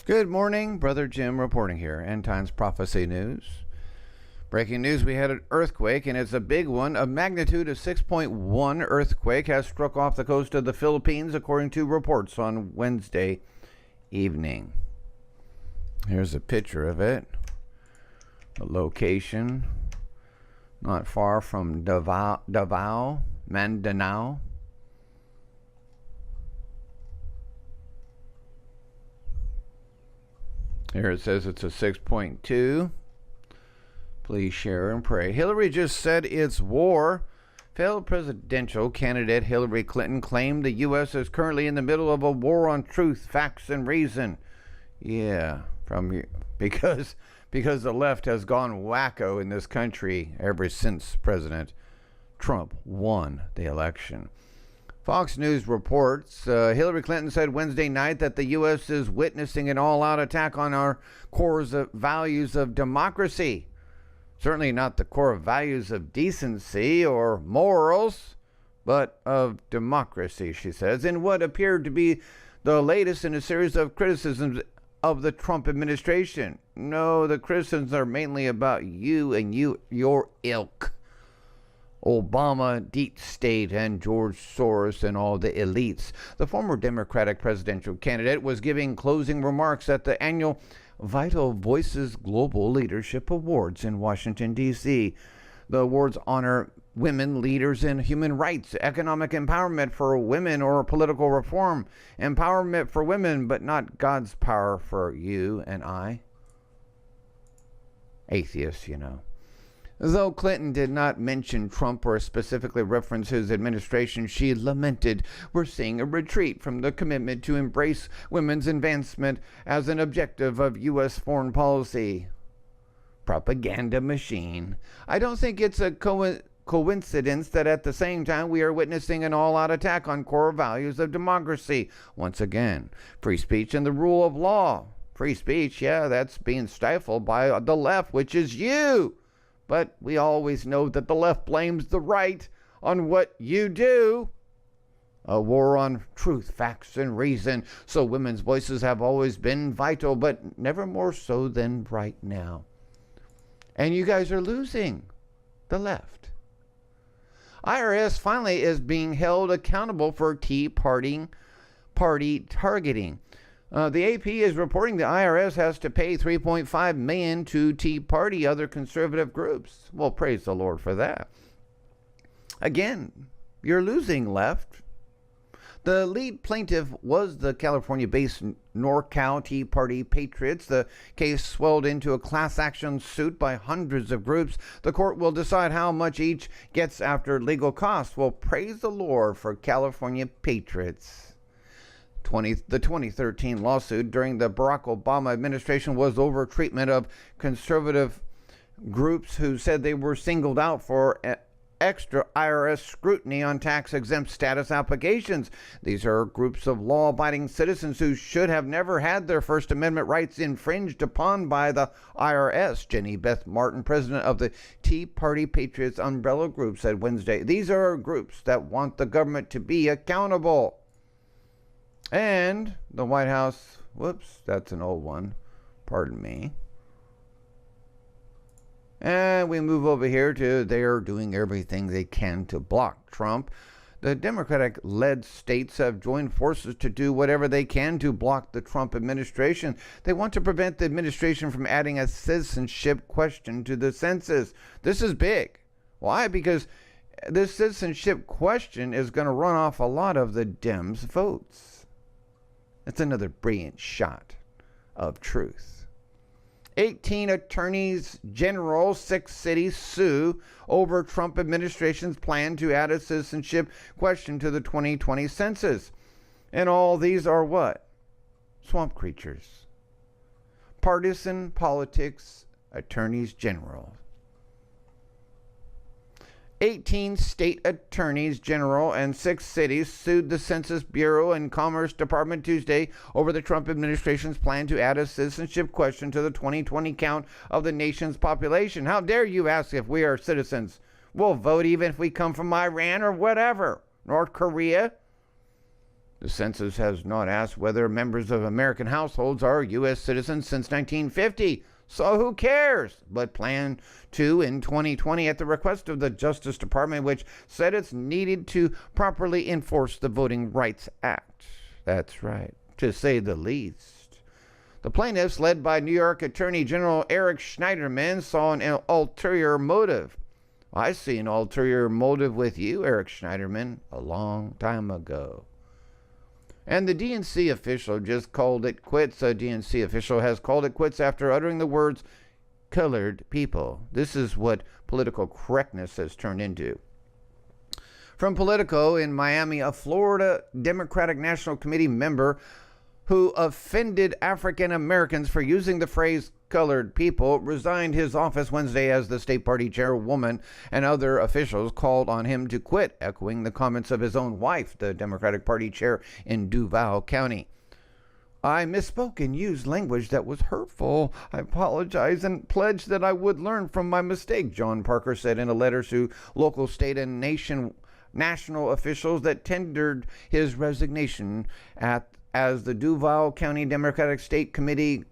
Good morning, Brother Jim reporting here. End Times Prophecy News. Breaking news, we had an earthquake, and it's a big one. A magnitude of 6.1 earthquake has struck off the coast of the Philippines, according to reports on Wednesday evening. Here's a picture of it. A location not far from Davao, Mindanao. Here it says it's a 6.2. Please share and pray. Hillary just said it's war. Failed presidential candidate Hillary Clinton claimed the U.S. is currently in the middle of a war on truth, facts, and reason. Yeah, because the left has gone wacko in this country ever since President Trump won the election. Fox News reports Hillary Clinton said Wednesday night that the U.S. is witnessing an all-out attack on our core values of democracy. Certainly not the core values of decency or morals, but of democracy, she says, in what appeared to be the latest in a series of criticisms of the Trump administration. No, the criticisms are mainly about you and your ilk. Obama, deep state, and George Soros and all the elites. The former Democratic presidential candidate was giving closing remarks at the annual Vital Voices Global Leadership Awards in Washington, D.C. The awards honor women leaders in human rights, economic empowerment for women, or political reform. Empowerment for women, but not God's power for you and I. Atheists, you know. Though Clinton did not mention Trump or specifically reference his administration, she lamented, "We're seeing a retreat from the commitment to embrace women's advancement as an objective of U.S. foreign policy." Propaganda machine. I don't think it's a coincidence that at the same time we are witnessing an all-out attack on core values of democracy. Once again, free speech and the rule of law. Free speech, yeah, that's being stifled by the left, which is you. But we always know that the left blames the right on what you do. A war on truth, facts, and reason. So women's voices have always been vital, but never more so than right now. And you guys are losing. The left. IRS finally is being held accountable for Tea Party targeting. The AP is reporting the IRS has to pay $3.5 million to Tea Party, other conservative groups. Well, praise the Lord for that. Again, you're losing, left. The lead plaintiff was the California-based NorCal Tea Party Patriots. The case swelled into a class action suit by hundreds of groups. The court will decide how much each gets after legal costs. Well, praise the Lord for California Patriots. The 2013 lawsuit during the Barack Obama administration was over treatment of conservative groups who said they were singled out for extra IRS scrutiny on tax-exempt status applications. These are groups of law-abiding citizens who should have never had their First Amendment rights infringed upon by the IRS. Jenny Beth Martin, president of the Tea Party Patriots umbrella group, said Wednesday, "These are groups that want the government to be accountable." And the White House, whoops, that's an old one, pardon me. And we move over here to they're doing everything they can to block Trump. The Democratic-led states have joined forces to do whatever they can to block the Trump administration. They want to prevent the administration from adding a citizenship question to the census. This is big. Why? Because this citizenship question is going to run off a lot of the Dems' votes. It's another brilliant shot of truth. 18 attorneys general, 6 cities sue over Trump administration's plan to add a citizenship question to the 2020 census. And all these are what? Swamp creatures. Partisan politics, attorneys general. 18 state attorneys general and 6 cities sued the Census Bureau and Commerce Department Tuesday over the Trump administration's plan to add a citizenship question to the 2020 count of the nation's population. How dare you ask if we are citizens? We'll vote even if we come from Iran or whatever, North Korea. The census has not asked whether members of American households are U.S. citizens since 1950, so who cares? But plan to in 2020 at the request of the Justice Department, which said it's needed to properly enforce the Voting Rights Act. That's right, to say the least. The plaintiffs, led by New York Attorney General Eric Schneiderman, saw an ulterior motive. I see an ulterior motive with you, Eric Schneiderman, a long time ago. And the DNC official just called it quits. A DNC official has called it quits after uttering the words colored people. This is what political correctness has turned into. From Politico in Miami, a Florida Democratic National Committee member who offended African Americans for using the phrase colored people resigned his office Wednesday as the state party chairwoman and other officials called on him to quit, echoing the comments of his own wife, the Democratic Party chair in Duval County. I misspoke and used language that was hurtful. I apologize and pledged that I would learn from my mistake, John Parker said in a letter to local, state, and national officials that tendered his resignation as the Duval County Democratic State Committee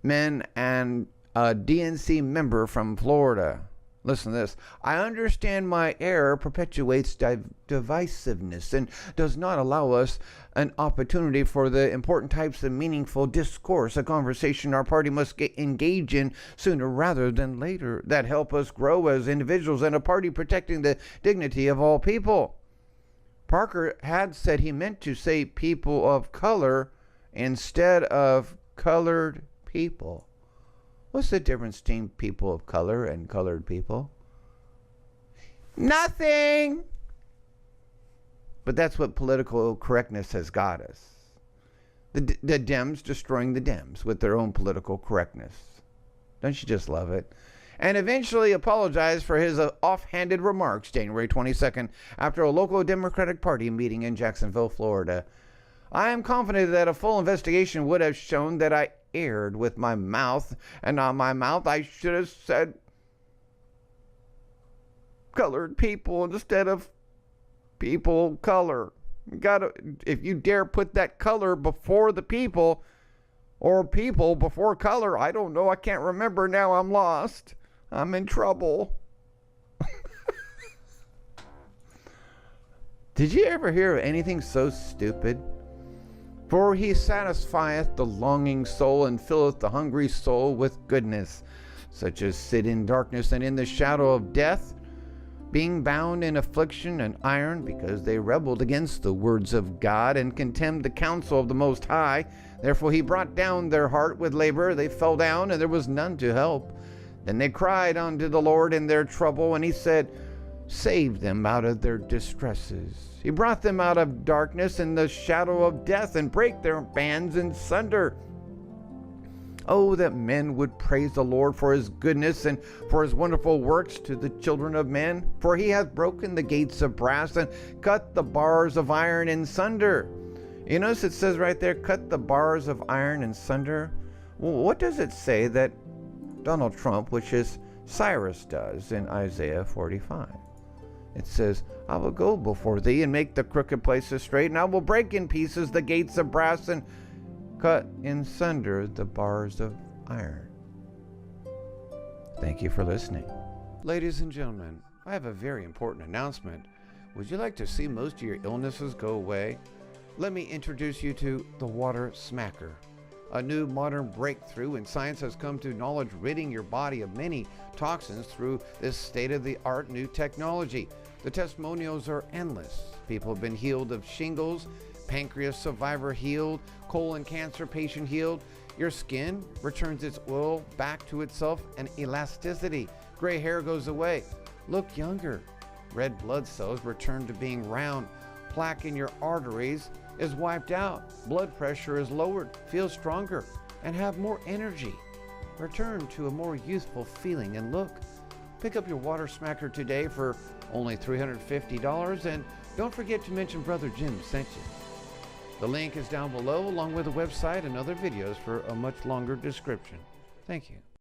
men and a DNC member from Florida. Listen to this. I understand my error perpetuates divisiveness and does not allow us an opportunity for the important types of meaningful discourse, a conversation our party must engage in sooner rather than later, that help us grow as individuals and a party protecting the dignity of all people. Parker had said he meant to say people of color instead of colored people. What's the difference between people of color and colored people? Nothing! But that's what political correctness has got us. The Dems destroying the Dems with their own political correctness. Don't you just love it? And eventually apologized for his offhanded remarks January 22nd after a local Democratic Party meeting in Jacksonville, Florida. I am confident that a full investigation would have shown that I erred with my mouth, and on my mouth I should have said colored people instead of people of color. If you dare put that color before the people, or people before color, I don't know, I can't remember now, I'm lost. I'm in trouble. Did you ever hear of anything so stupid? For he satisfieth the longing soul and filleth the hungry soul with goodness. Such as sit in darkness and in the shadow of death, being bound in affliction and iron, because they rebelled against the words of God and contemned the counsel of the Most High. Therefore he brought down their heart with labor. They fell down, and there was none to help. Then they cried unto the Lord in their trouble, and he said, save them out of their distresses. He brought them out of darkness and the shadow of death, and brake their bands in sunder. Oh, that men would praise the Lord for his goodness and for his wonderful works to the children of men. For he hath broken the gates of brass and cut the bars of iron in sunder. You notice it says right there, cut the bars of iron in sunder. Well, what does it say that Donald Trump, which is Cyrus, does in Isaiah 45? It says, I will go before thee and make the crooked places straight, and I will break in pieces the gates of brass and cut in sunder the bars of iron. Thank you for listening. Ladies and gentlemen, I have a very important announcement. Would you like to see most of your illnesses go away? Let me introduce you to the Water Smacker. A new modern breakthrough in science has come to knowledge, ridding your body of many toxins through this state-of-the-art new technology. The testimonials are endless. People have been healed of shingles, pancreas survivor healed, colon cancer patient healed. Your skin returns its oil back to itself and elasticity. Gray hair goes away. Look younger. Red blood cells return to being round. Plaque in your arteries is wiped out. Blood pressure is lowered. Feel stronger and have more energy. Return to a more youthful feeling and look. Pick up your Water Smacker today for only $350, and don't forget to mention Brother Jim sent you. The link is down below, along with a website and other videos for a much longer description. Thank you.